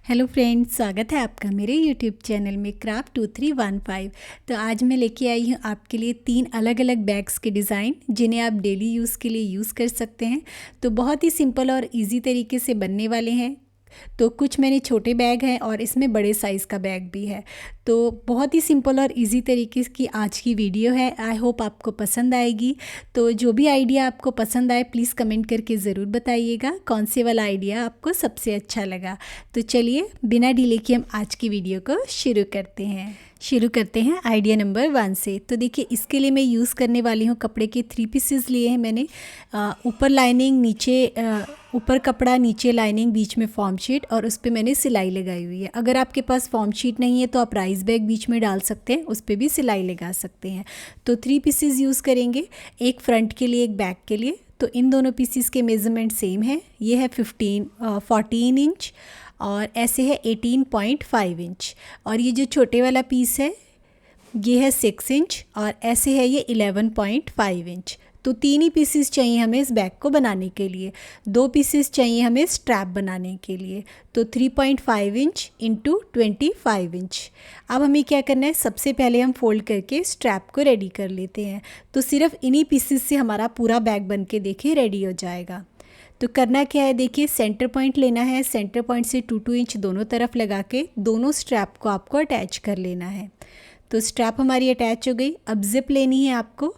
Hello friends, स्वागत है आपका मेरे यूट्यूब चैनल में क्राफ्ट 2315। तो आज मैं लेके आई हूँ आपके लिए 3 अलग अलग बैग्स के डिज़ाइन जिन्हें आप डेली यूज़ के लिए यूज़ कर सकते हैं। तो बहुत ही सिंपल और इजी तरीके से बनने वाले हैं। तो कुछ मैंने छोटे बैग हैं और इसमें बड़े साइज़ का बैग भी है। तो बहुत ही सिंपल और इजी तरीके की आज की वीडियो है। आई होप आपको पसंद आएगी। तो जो भी आइडिया आपको पसंद आए प्लीज़ कमेंट करके ज़रूर बताइएगा कौन से वाला आइडिया आपको सबसे अच्छा लगा। तो चलिए बिना डिले के हम आज की वीडियो को शुरू करते हैं आइडिया नंबर 1 से। तो देखिए, इसके लिए मैं यूज़ करने वाली हूँ कपड़े के 3 पीसेस लिए हैं मैंने। ऊपर लाइनिंग, नीचे ऊपर कपड़ा, नीचे लाइनिंग, बीच में फॉर्म शीट और उस पर मैंने सिलाई लगाई हुई है। अगर आपके पास फॉर्म शीट नहीं है तो आप राइस बैग बीच में डाल सकते हैं, उस पर भी सिलाई लगा सकते हैं। तो 3 पीसेस यूज़ करेंगे, एक फ्रंट के लिए, एक बैक के लिए। तो इन दोनों पीसेस के मेज़रमेंट सेम है। ये है 14 इंच और ऐसे है 18.5 इंच। और ये जो छोटे वाला पीस है ये है 6 इंच और ऐसे है ये 11.5 इंच। तो 3 ही पीसेस चाहिए हमें इस बैग को बनाने के लिए। 2 पीसेस चाहिए हमें स्ट्रैप बनाने के लिए। तो 3.5 इंच इंटू 25 इंच। अब हमें क्या करना है, सबसे पहले हम फोल्ड करके स्ट्रैप को रेडी कर लेते हैं। तो सिर्फ इन्हीं पीसेस से हमारा पूरा बैग बन के देखिए रेडी हो जाएगा। तो करना क्या है, देखिए सेंटर पॉइंट लेना है। सेंटर पॉइंट से 2 इंच दोनों तरफ लगा के दोनों स्ट्रैप को आपको अटैच कर लेना है। तो स्ट्रैप हमारी अटैच हो गई। अब जिप लेनी है आपको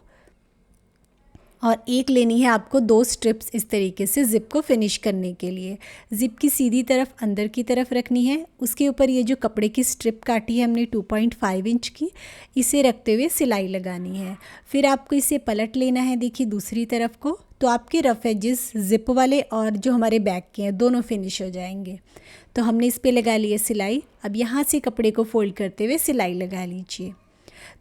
और एक लेनी है आपको 2 स्ट्रिप्स इस तरीके से जिप को फिनिश करने के लिए। जिप की सीधी तरफ अंदर की तरफ रखनी है। उसके ऊपर ये जो कपड़े की स्ट्रिप काटी है हमने 2.5 इंच की, इसे रखते हुए सिलाई लगानी है। फिर आपको इसे पलट लेना है, देखिए दूसरी तरफ को। तो आपके रफ एजेस जिप वाले और जो हमारे बैक के हैं दोनों फिनिश हो जाएंगे। तो हमने इस पर लगा लिया सिलाई। अब यहाँ से कपड़े को फोल्ड करते हुए सिलाई लगा लीजिए।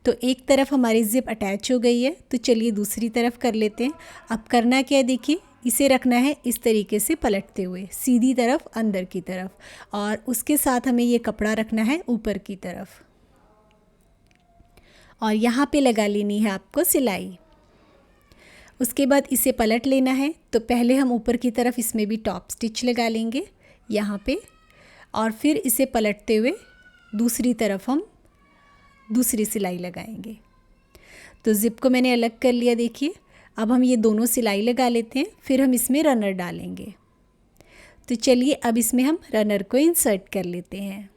तो एक तरफ हमारी जिप अटैच हो गई है, तो चलिए दूसरी तरफ कर लेते हैं। अब करना क्या है, देखिए इसे रखना है इस तरीके से पलटते हुए सीधी तरफ अंदर की तरफ, और उसके साथ हमें ये कपड़ा रखना है ऊपर की तरफ और यहाँ पे लगा लेनी है आपको सिलाई। उसके बाद इसे पलट लेना है। तो पहले हम ऊपर की तरफ इसमें भी टॉप स्टिच लगा लेंगे यहाँ पे, और फिर इसे पलटते हुए दूसरी तरफ हम दूसरी सिलाई लगाएंगे। तो जिप को मैंने अलग कर लिया, देखिए। अब हम ये दोनों सिलाई लगा लेते हैं, फिर हम इसमें रनर डालेंगे। तो चलिए अब इसमें हम रनर को इंसर्ट कर लेते हैं।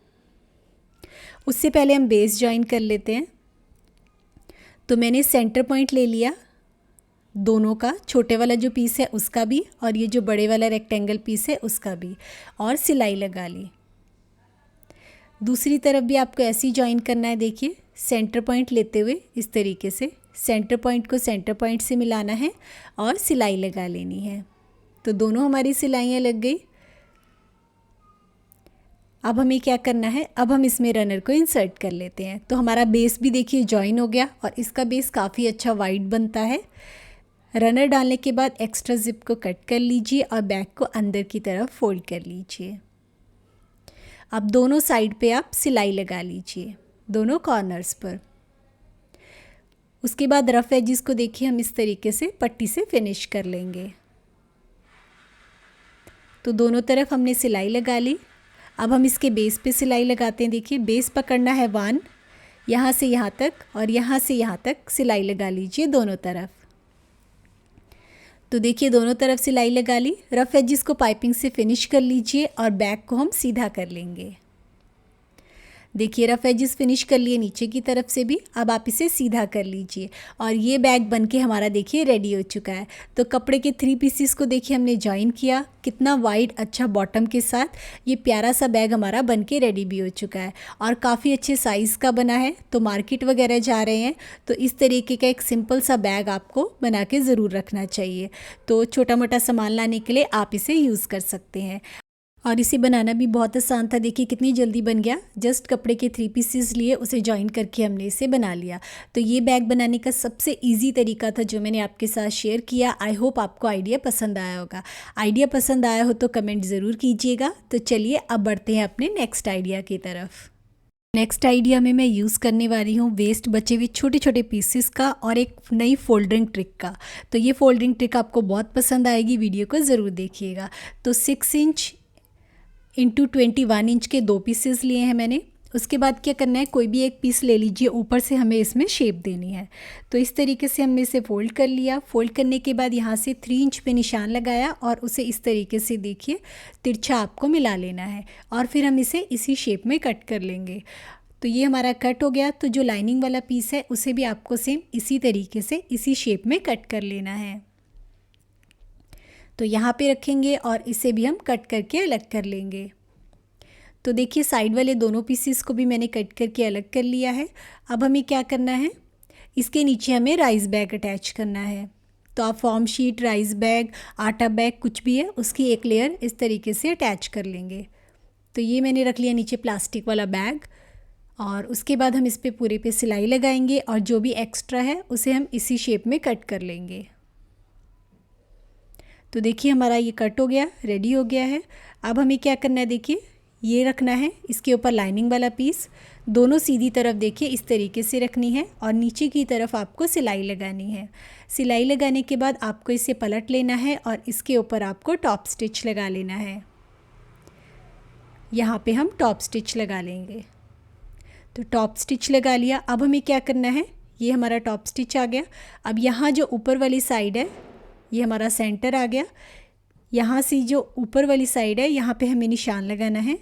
उससे पहले हम बेस जॉइन कर लेते हैं। तो मैंने सेंटर पॉइंट ले लिया दोनों का, छोटे वाला जो पीस है उसका भी और ये जो बड़े वाला रेक्टेंगल पीस है उसका भी, और सिलाई लगा ली। दूसरी तरफ भी आपको ऐसे ही जॉइन करना है। देखिए सेंटर पॉइंट लेते हुए इस तरीके से सेंटर पॉइंट को सेंटर पॉइंट से मिलाना है और सिलाई लगा लेनी है। तो दोनों हमारी सिलाइयाँ लग गई। अब हमें क्या करना है, अब हम इसमें रनर को इंसर्ट कर लेते हैं। तो हमारा बेस भी देखिए जॉइन हो गया और इसका बेस काफ़ी अच्छा वाइड बनता है। रनर डालने के बाद एक्स्ट्रा जिप को कट कर लीजिए और बैक को अंदर की तरफ फोल्ड कर लीजिए। अब दोनों साइड पे आप सिलाई लगा लीजिए, दोनों कॉर्नर्स पर। उसके बाद रफ एजिस को देखिए हम इस तरीके से पट्टी से फिनिश कर लेंगे। तो दोनों तरफ हमने सिलाई लगा ली। अब हम इसके बेस पे सिलाई लगाते हैं। देखिए बेस पकड़ना है 1, यहाँ से यहाँ तक और यहाँ से यहाँ तक सिलाई लगा लीजिए दोनों तरफ। तो देखिए दोनों तरफ सिलाई लगा ली। रफ एजिस को पाइपिंग से फिनिश कर लीजिए और बैक को हम सीधा कर लेंगे। देखिए रफ एजिस फिनिश कर लिए नीचे की तरफ से भी। अब आप इसे सीधा कर लीजिए और ये बैग बनके हमारा देखिए रेडी हो चुका है। तो कपड़े के 3 पीसेस को देखिए हमने जॉइन किया, कितना वाइड अच्छा बॉटम के साथ ये प्यारा सा बैग हमारा बनके रेडी भी हो चुका है और काफ़ी अच्छे साइज़ का बना है। तो मार्केट वगैरह जा रहे हैं तो इस तरीके का एक सिंपल सा बैग आपको बना के ज़रूर रखना चाहिए। तो छोटा मोटा सामान लाने के लिए आप इसे यूज़ कर सकते हैं। और इसे बनाना भी बहुत आसान था। देखिए कितनी जल्दी बन गया। जस्ट कपड़े के 3 पीसेस लिए, उसे जॉइन करके हमने इसे बना लिया। तो ये बैग बनाने का सबसे इजी तरीका था जो मैंने आपके साथ शेयर किया। आई होप आपको आइडिया पसंद आया होगा। आइडिया पसंद आया हो तो कमेंट ज़रूर कीजिएगा। तो चलिए अब बढ़ते हैं अपने नेक्स्ट आइडिया की तरफ। नेक्स्ट आइडिया में मैं यूज़ करने वाली हूँ वेस्ट बचे हुए छोटे छोटे पीसेस का और एक नई फोल्डिंग ट्रिक का। तो ये फोल्डिंग ट्रिक आपको बहुत पसंद आएगी, वीडियो को ज़रूर देखिएगा। तो 6 इंच इंटू 21 इंच के 2 पीसेस लिए हैं मैंने। उसके बाद क्या करना है, कोई भी एक पीस ले लीजिए, ऊपर से हमें इसमें शेप देनी है। तो इस तरीके से हमने इसे फ़ोल्ड कर लिया। फ़ोल्ड करने के बाद यहाँ से 3 इंच पे निशान लगाया और उसे इस तरीके से देखिए तिरछा आपको मिला लेना है और फिर हम इसे इसी शेप में कट कर लेंगे। तो ये हमारा कट हो गया। तो जो लाइनिंग वाला पीस है उसे भी आपको सेम इसी तरीके से इसी शेप में कट कर लेना है। तो यहाँ पे रखेंगे और इसे भी हम कट करके अलग कर लेंगे। तो देखिए साइड वाले दोनों पीसेस को भी मैंने कट करके अलग कर लिया है। अब हमें क्या करना है, इसके नीचे हमें राइस बैग अटैच करना है। तो आप फॉर्म शीट, राइस बैग, आटा बैग कुछ भी है उसकी एक लेयर इस तरीके से अटैच कर लेंगे। तो ये मैंने रख लिया नीचे प्लास्टिक वाला बैग और उसके बाद हम इस पे पूरे पे सिलाई लगाएंगे और जो भी एक्स्ट्रा है उसे हम इसी शेप में कट कर लेंगे। तो देखिए हमारा ये कट हो गया, रेडी हो गया है। अब हमें क्या करना है, देखिए ये रखना है, इसके ऊपर लाइनिंग वाला पीस, दोनों सीधी तरफ देखिए इस तरीके से रखनी है और नीचे की तरफ आपको सिलाई लगानी है। सिलाई लगाने के बाद आपको इसे पलट लेना है और इसके ऊपर आपको टॉप स्टिच लगा लेना है। यहाँ पे हम टॉप स्टिच लगा लेंगे। तो टॉप स्टिच लगा लिया। अब हमें क्या करना है, ये हमारा टॉप स्टिच आ गया। अब यहाँ जो ऊपर वाली साइड है ये हमारा सेंटर आ गया। यहाँ से जो ऊपर वाली साइड है यहाँ पे हमें निशान लगाना है।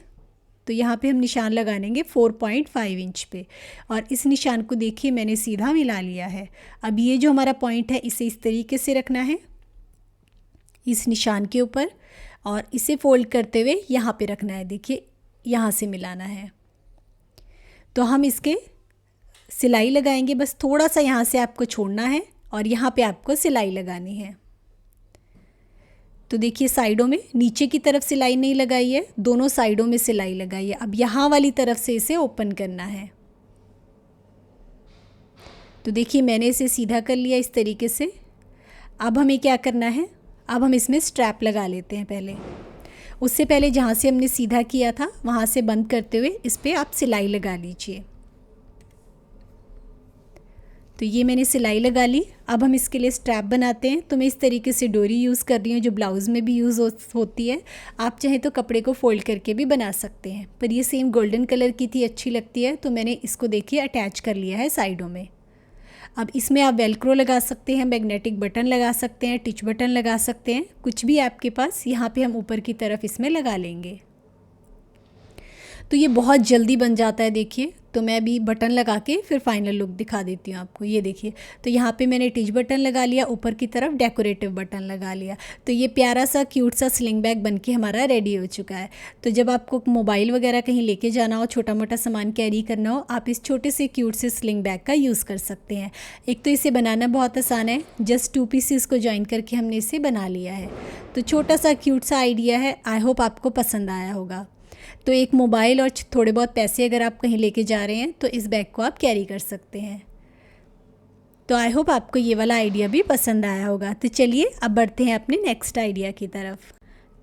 तो यहाँ पे हम निशान लगाएंगे 4.5 इंच पे और इस निशान को देखिए मैंने सीधा मिला लिया है। अब ये जो हमारा पॉइंट है इसे इस तरीके से रखना है इस निशान के ऊपर और इसे फोल्ड करते हुए यहाँ पे रखना है। देखिए यहाँ से मिलाना है। तो हम इसके सिलाई लगाएंगे, बस थोड़ा सा यहाँ से आपको छोड़ना है और यहाँ पे आपको सिलाई लगानी है। तो देखिए साइडों में नीचे की तरफ सिलाई नहीं लगाई है, दोनों साइडों में सिलाई लगाई है। अब यहाँ वाली तरफ से इसे ओपन करना है। तो देखिए मैंने इसे सीधा कर लिया इस तरीके से। अब हमें क्या करना है, अब हम इसमें स्ट्रैप लगा लेते हैं। पहले उससे पहले जहाँ से हमने सीधा किया था वहाँ से बंद करते हुए इस पर आप सिलाई लगा लीजिए। तो ये मैंने सिलाई लगा ली। अब हम इसके लिए स्ट्रैप बनाते हैं। तो मैं इस तरीके से डोरी यूज़ कर रही हूँ जो ब्लाउज़ में भी यूज़ होती है। आप चाहें तो कपड़े को फोल्ड करके भी बना सकते हैं, पर ये सेम गोल्डन कलर की थी, अच्छी लगती है, तो मैंने इसको देखिए अटैच कर लिया है साइडों में। अब इसमें आप वेलक्रो लगा सकते हैं, मैग्नेटिक बटन लगा सकते हैं, टिच बटन लगा सकते हैं, कुछ भी आपके पास। यहाँ पे हम ऊपर की तरफ इसमें लगा लेंगे। तो ये बहुत जल्दी बन जाता है। देखिए तो मैं अभी बटन लगा के फिर फाइनल लुक दिखा देती हूँ आपको। ये देखिए तो यहाँ पे मैंने टिच बटन लगा लिया, ऊपर की तरफ डेकोरेटिव बटन लगा लिया। तो ये प्यारा सा क्यूट सा स्लिंग बैग बनके हमारा रेडी हो चुका है। तो जब आपको मोबाइल वगैरह कहीं लेके जाना हो, छोटा मोटा सामान कैरी करना हो, आप इस छोटे से क्यूट से स्लिंग बैग का यूज़ कर सकते हैं। एक तो इसे बनाना बहुत आसान है, जस्ट 2 पीसेस को ज्वाइन करके हमने इसे बना लिया है। तो छोटा सा क्यूट सा आइडिया है, आई होप आपको पसंद आया होगा। तो एक मोबाइल और थोड़े बहुत पैसे अगर आप कहीं लेके जा रहे हैं तो इस बैग को आप कैरी कर सकते हैं। तो आई होप आपको ये वाला आइडिया भी पसंद आया होगा। तो चलिए अब बढ़ते हैं अपने नेक्स्ट आइडिया की तरफ।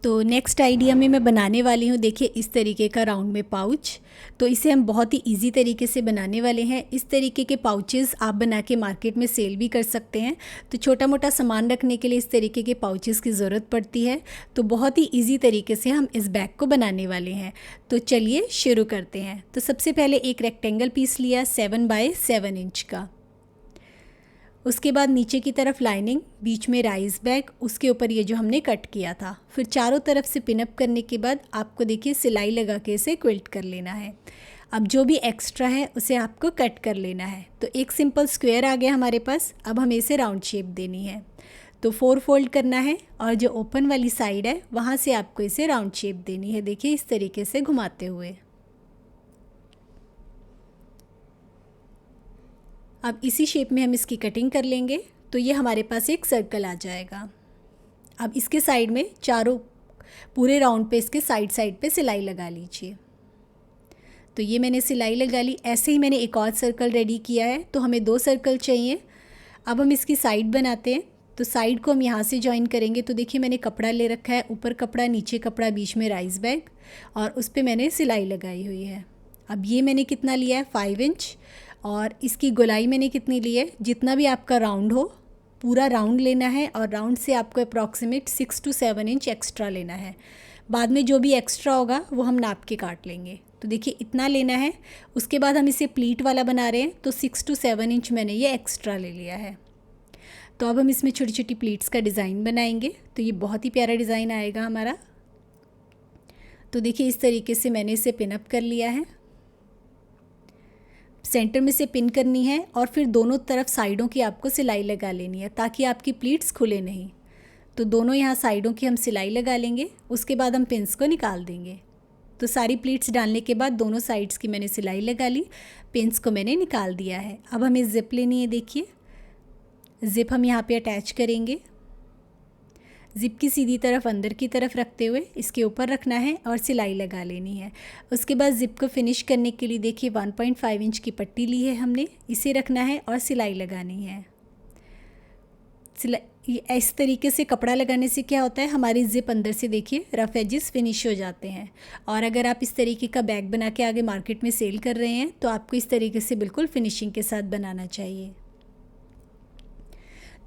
तो नेक्स्ट आइडिया में मैं बनाने वाली हूँ, देखिए इस तरीके का राउंड में पाउच। तो इसे हम बहुत ही इजी तरीके से बनाने वाले हैं। इस तरीके के पाउचेस आप बना के मार्केट में सेल भी कर सकते हैं। तो छोटा मोटा सामान रखने के लिए इस तरीके के पाउचेस की ज़रूरत पड़ती है। तो बहुत ही इजी तरीके से हम इस बैग को बनाने वाले हैं। तो चलिए शुरू करते हैं। तो सबसे पहले एक रेक्टेंगल पीस लिया 7 बाय 7 इंच का। उसके बाद नीचे की तरफ लाइनिंग, बीच में राइस बैग, उसके ऊपर ये जो हमने कट किया था। फिर चारों तरफ से पिनअप करने के बाद आपको देखिए सिलाई लगा के इसे क्विल्ट कर लेना है। अब जो भी एक्स्ट्रा है उसे आपको कट कर लेना है। तो एक सिंपल स्क्वायर आ गया हमारे पास। अब हमें इसे राउंड शेप देनी है। तो 4 फोल्ड करना है और जो ओपन वाली साइड है वहाँ से आपको इसे राउंड शेप देनी है। देखिए इस तरीके से घुमाते हुए। अब इसी शेप में हम इसकी कटिंग कर लेंगे। तो ये हमारे पास एक सर्कल आ जाएगा। अब इसके साइड में चारों पूरे राउंड पे इसके साइड पे सिलाई लगा लीजिए। तो ये मैंने सिलाई लगा ली। ऐसे ही मैंने एक और सर्कल रेडी किया है। तो हमें 2 सर्कल चाहिए। अब हम इसकी साइड बनाते हैं। तो साइड को हम यहाँ से ज्वाइन करेंगे। तो देखिए मैंने कपड़ा ले रखा है, ऊपर कपड़ा, नीचे कपड़ा, बीच में राइस बैग और उस पर मैंने सिलाई लगाई हुई है। अब ये मैंने कितना लिया है 5 इंच और इसकी गोलाई मैंने कितनी ली है, जितना भी आपका राउंड हो पूरा राउंड लेना है और राउंड से आपको अप्रॉक्सीमेट 6 to 7 इंच एक्स्ट्रा लेना है। बाद में जो भी एक्स्ट्रा होगा वो हम नाप के काट लेंगे। तो देखिए इतना लेना है। उसके बाद हम इसे प्लीट वाला बना रहे हैं, तो 6 to 7 इंच मैंने ये एक्स्ट्रा ले लिया है। तो अब हम इसमें छोटी छोटी प्लीट्स का डिज़ाइन बनाएंगे, तो ये बहुत ही प्यारा डिज़ाइन आएगा हमारा। तो देखिए इस तरीके से मैंने इसे पिन अप कर लिया है। सेंटर में से पिन करनी है और फिर दोनों तरफ साइडों की आपको सिलाई लगा लेनी है ताकि आपकी प्लीट्स खुले नहीं। तो दोनों यहाँ साइडों की हम सिलाई लगा लेंगे, उसके बाद हम पिन्स को निकाल देंगे। तो सारी प्लीट्स डालने के बाद दोनों साइड्स की मैंने सिलाई लगा ली, पिन्स को मैंने निकाल दिया है। अब हमें ज़िप लेनी है। देखिए ज़िप हम यहाँ पे अटैच करेंगे। ज़िप की सीधी तरफ अंदर की तरफ रखते हुए इसके ऊपर रखना है और सिलाई लगा लेनी है। उसके बाद ज़िप को फिनिश करने के लिए देखिए 1.5 इंच की पट्टी ली है हमने, इसे रखना है और सिलाई लगानी है। इस तरीके से कपड़ा लगाने से क्या होता है, हमारी ज़िप अंदर से देखिए रफ एजेस फिनिश हो जाते हैं। और अगर आप इस तरीके का बैग बना के आगे मार्केट में सेल कर रहे हैं तो आपको इस तरीके से बिल्कुल फिनिशिंग के साथ बनाना चाहिए।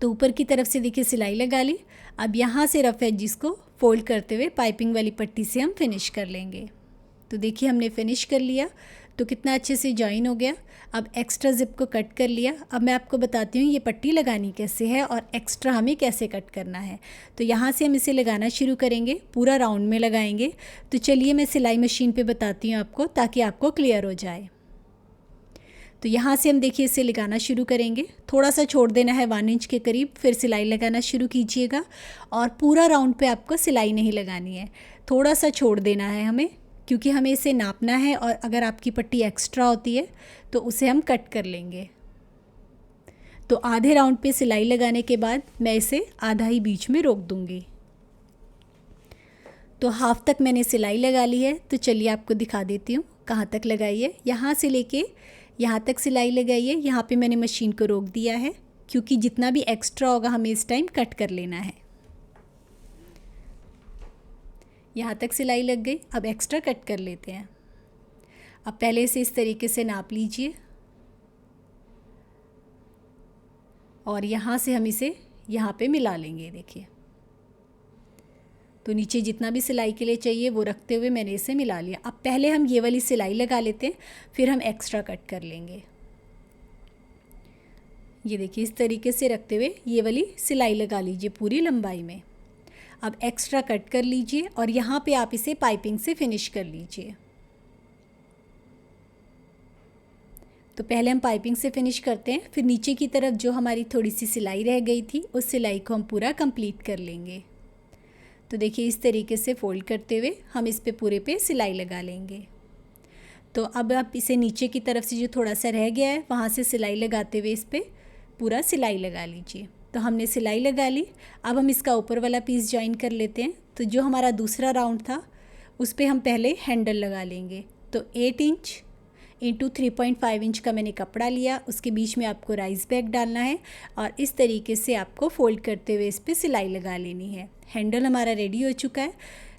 तो ऊपर की तरफ से देखिए सिलाई लगा ली। अब यहाँ से रफ एजेस को फोल्ड करते हुए पाइपिंग वाली पट्टी से हम फिनिश कर लेंगे। तो देखिए हमने फिनिश कर लिया, तो कितना अच्छे से जॉइन हो गया। अब एक्स्ट्रा ज़िप को कट कर लिया। अब मैं आपको बताती हूँ ये पट्टी लगानी कैसे है और एक्स्ट्रा हमें कैसे कट करना है। तो यहाँ से हम इसे लगाना शुरू करेंगे, पूरा राउंड में लगाएंगे। तो चलिए मैं सिलाई मशीन पे बताती हूँ आपको, ताकि आपको क्लियर हो जाए। तो यहाँ से हम देखिए इसे लगाना शुरू करेंगे। थोड़ा सा छोड़ देना है 1 इंच के करीब, फिर सिलाई लगाना शुरू कीजिएगा। और पूरा राउंड पे आपको सिलाई नहीं लगानी है, थोड़ा सा छोड़ देना है हमें, क्योंकि हमें इसे नापना है और अगर आपकी पट्टी एक्स्ट्रा होती है तो उसे हम कट कर लेंगे। तो आधे राउंड पे सिलाई लगाने के बाद मैं इसे आधा ही बीच में रोक दूंगी। तो हाफ तक मैंने सिलाई लगा ली है। तो चलिए आपको दिखा देती हूँ कहाँ तक लगाई है। यहाँ से लेके यहाँ तक सिलाई लगाई है। यहाँ पे मैंने मशीन को रोक दिया है, क्योंकि जितना भी एक्स्ट्रा होगा हमें इस टाइम कट कर लेना है। यहाँ तक सिलाई लग गई, अब एक्स्ट्रा कट कर लेते हैं। अब पहले से इस तरीके से नाप लीजिए और यहाँ से हम इसे यहाँ पे मिला लेंगे। देखिए तो नीचे जितना भी सिलाई के लिए चाहिए वो रखते हुए मैंने इसे मिला लिया। अब पहले हम ये वाली सिलाई लगा लेते हैं, फिर हम एक्स्ट्रा कट कर लेंगे। ये देखिए इस तरीके से रखते हुए ये वाली सिलाई लगा लीजिए पूरी लंबाई में। अब एक्स्ट्रा कट कर लीजिए और यहाँ पे आप इसे पाइपिंग से फिनिश कर लीजिए। तो पहले हम पाइपिंग से फिनिश करते हैं, फिर नीचे की तरफ जो हमारी थोड़ी सी सिलाई रह गई थी उस सिलाई को हम पूरा कंप्लीट कर लेंगे। तो देखिए इस तरीके से फोल्ड करते हुए हम इस पे पूरे पे सिलाई लगा लेंगे। तो अब आप इसे नीचे की तरफ से जो थोड़ा सा रह गया है वहाँ से सिलाई लगाते हुए इस पे पूरा सिलाई लगा लीजिए। तो हमने सिलाई लगा ली। अब हम इसका ऊपर वाला पीस ज्वाइन कर लेते हैं। तो जो हमारा दूसरा राउंड था उस पे हम पहले हैंडल लगा लेंगे। तो 8 इंच इंटू 3.5 इंच का मैंने कपड़ा लिया, उसके बीच में आपको राइस बैग डालना है और इस तरीके से आपको फोल्ड करते हुए इस पर सिलाई लगा लेनी है। हैंडल हमारा रेडी हो चुका है।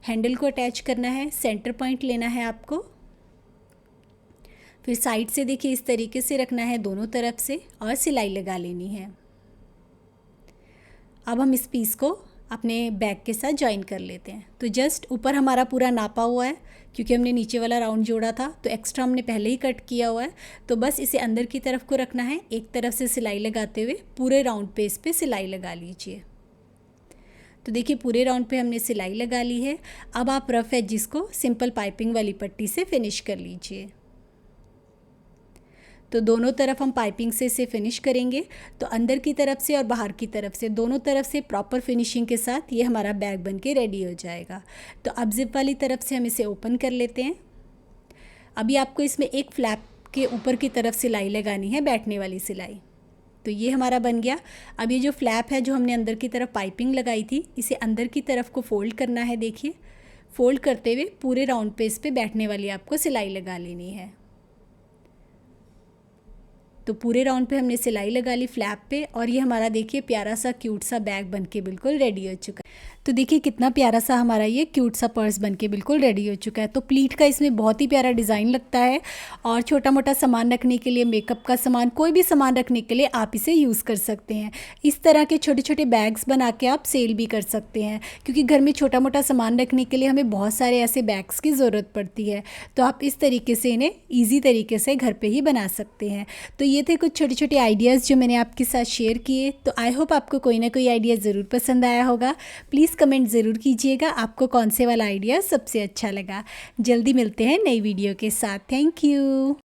हैंडल को अटैच करना है, सेंटर पॉइंट लेना है आपको, फिर साइड से देखिए इस तरीके से रखना है दोनों तरफ से और सिलाई लगा लेनी है। अब हम इस पीस को अपने बैग के साथ ज्वाइन कर लेते हैं। तो जस्ट ऊपर हमारा पूरा नापा हुआ है, क्योंकि हमने नीचे वाला राउंड जोड़ा था तो एक्स्ट्रा हमने पहले ही कट किया हुआ है। तो बस इसे अंदर की तरफ को रखना है, एक तरफ से सिलाई लगाते हुए पूरे राउंड पे इस पे सिलाई लगा लीजिए। तो देखिए पूरे राउंड पे हमने सिलाई लगा ली है। अब आप रफ एजिस को सिंपल पाइपिंग वाली पट्टी से फिनिश कर लीजिए। तो दोनों तरफ हम पाइपिंग से इसे फिनिश करेंगे। तो अंदर की तरफ से और बाहर की तरफ से दोनों तरफ से प्रॉपर फिनिशिंग के साथ ये हमारा बैग बन के रेडी हो जाएगा। तो अब जिप वाली तरफ से हम इसे ओपन कर लेते हैं। अभी आपको इसमें एक फ्लैप के ऊपर की तरफ सिलाई लगानी है, बैठने वाली सिलाई। तो ये हमारा बन गया। अब ये जो फ्लैप है जो हमने अंदर की तरफ पाइपिंग लगाई थी, इसे अंदर की तरफ को फोल्ड करना है। देखिए फोल्ड करते हुए पूरे राउंड पे इस पे बैठने वाली आपको सिलाई लगा लेनी है। तो पूरे राउंड पे हमने सिलाई लगा ली फ्लैप पे और ये हमारा देखिए प्यारा सा क्यूट सा बैग बनके बिल्कुल रेडी हो चुका है। तो देखिए कितना प्यारा सा हमारा ये क्यूट सा पर्स बनके बिल्कुल रेडी हो चुका है। तो प्लीट का इसमें बहुत ही प्यारा डिज़ाइन लगता है और छोटा मोटा सामान रखने के लिए, मेकअप का सामान, कोई भी सामान रखने के लिए आप इसे यूज़ कर सकते हैं। इस तरह के छोटे छोटे बैग्स बना के आप सेल भी कर सकते हैं, क्योंकि घर में छोटा मोटा सामान रखने के लिए हमें बहुत सारे ऐसे बैग्स की ज़रूरत पड़ती है। तो आप इस तरीके से इन्हें ईजी तरीके से घर पे ही बना सकते हैं। तो ये थे कुछ छोटे छोटे आइडियाज़ जो मैंने आपके साथ शेयर किए। तो आई होप आपको कोई ना कोई आइडिया ज़रूर पसंद आया होगा। प्लीज़ कमेंट ज़रूर कीजिएगा आपको कौन से वाला आइडिया सबसे अच्छा लगा। जल्दी मिलते हैं नई वीडियो के साथ। Thank you.